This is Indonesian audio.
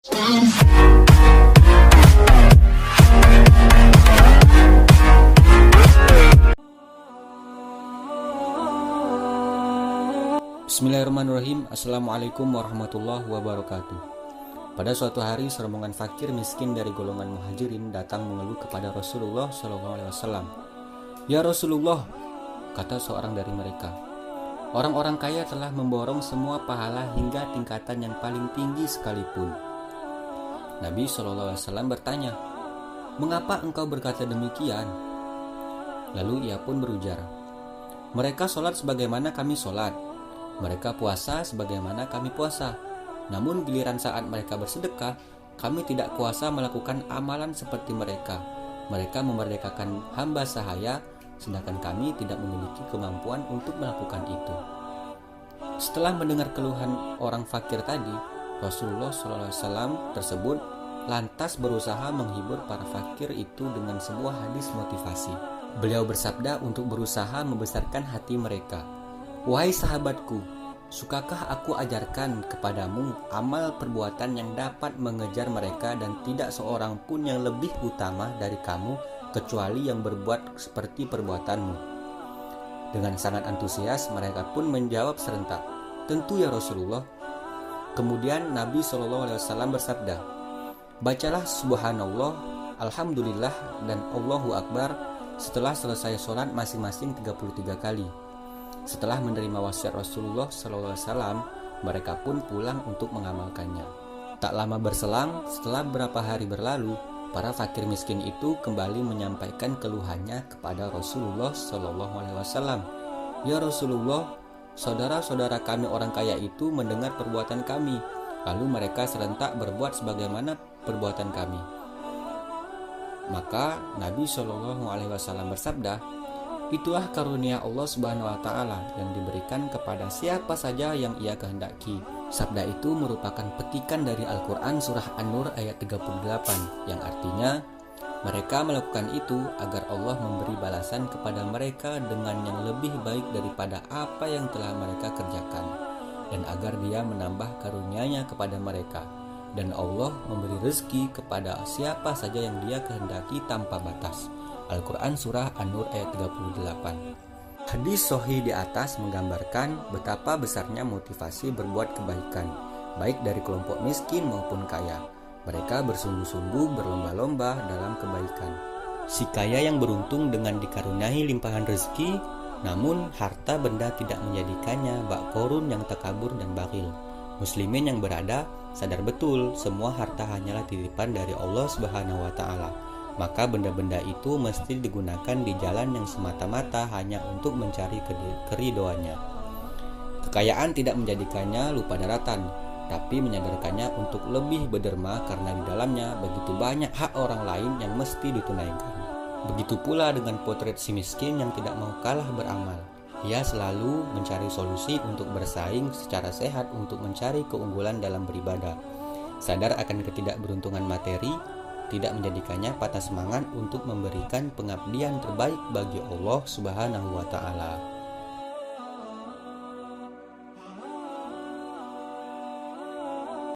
Bismillahirrahmanirrahim. Assalamualaikum warahmatullahi wabarakatuh. Pada suatu hari, serombongan fakir miskin dari golongan muhajirin datang mengeluh kepada Rasulullah SAW. Ya Rasulullah, kata seorang dari mereka, orang-orang kaya telah memborong semua pahala hingga tingkatan yang paling tinggi sekalipun. Nabi SAW bertanya, mengapa engkau berkata demikian? Lalu ia pun berujar, mereka sholat sebagaimana kami sholat, mereka puasa sebagaimana kami puasa. Namun giliran saat mereka bersedekah, kami tidak kuasa melakukan amalan seperti mereka. Mereka memerdekakan hamba sahaya, sedangkan kami tidak memiliki kemampuan untuk melakukan itu. Setelah mendengar keluhan orang fakir tadi, Rasulullah SAW tersebut lantas berusaha menghibur para fakir itu dengan sebuah hadis motivasi. Beliau bersabda untuk berusaha membesarkan hati mereka. Wahai sahabatku, sukakah aku ajarkan kepadamu amal perbuatan yang dapat mengejar mereka dan tidak seorang pun yang lebih utama dari kamu kecuali yang berbuat seperti perbuatanmu? Dengan sangat antusias mereka pun menjawab serentak, tentu ya Rasulullah. Kemudian Nabi SAW bersabda, bacalah subhanallah, alhamdulillah, dan Allahu Akbar setelah selesai sholat masing-masing 33 kali. Setelah menerima wasiat Rasulullah SAW, mereka pun pulang untuk mengamalkannya. Tak lama berselang, setelah beberapa hari berlalu, para fakir miskin itu kembali menyampaikan keluhannya kepada Rasulullah SAW. Ya Rasulullah, saudara-saudara kami orang kaya itu mendengar perbuatan kami, lalu mereka serentak berbuat sebagaimana perbuatan kami. Maka Nabi SAW bersabda, itulah karunia Allah Subhanahu wa Ta'ala yang diberikan kepada siapa saja yang Ia kehendaki. Sabda itu merupakan petikan dari Al-Quran surah An-Nur ayat 38 yang artinya, mereka melakukan itu agar Allah memberi balasan kepada mereka dengan yang lebih baik daripada apa yang telah mereka kerjakan, dan agar Dia menambah karunia-Nya kepada mereka, dan Allah memberi rezeki kepada siapa saja yang Dia kehendaki tanpa batas. Al-Quran Surah An-Nur ayat 38. Hadis sahih di atas menggambarkan betapa besarnya motivasi berbuat kebaikan, baik dari kelompok miskin maupun kaya. Mereka bersungguh-sungguh berlomba-lomba dalam kebaikan. Si kaya yang beruntung dengan dikaruniai limpahan rezeki, namun harta benda tidak menjadikannya bak korun yang takabur dan bakhil. Muslimin yang berada sadar betul semua harta hanyalah titipan dari Allah Subhanahu wa Ta'ala. Maka benda-benda itu mesti digunakan di jalan yang semata-mata hanya untuk mencari keridhoannya. Kekayaan tidak menjadikannya lupa daratan, tapi menyadarkannya untuk lebih berderma karena di dalamnya begitu banyak hak orang lain yang mesti ditunaikan. Begitu pula dengan potret si miskin yang tidak mau kalah beramal. Ia selalu mencari solusi untuk bersaing secara sehat untuk mencari keunggulan dalam beribadah. Sadar akan ketidakberuntungan materi, tidak menjadikannya patah semangat untuk memberikan pengabdian terbaik bagi Allah Subhanahu wa Ta'ala.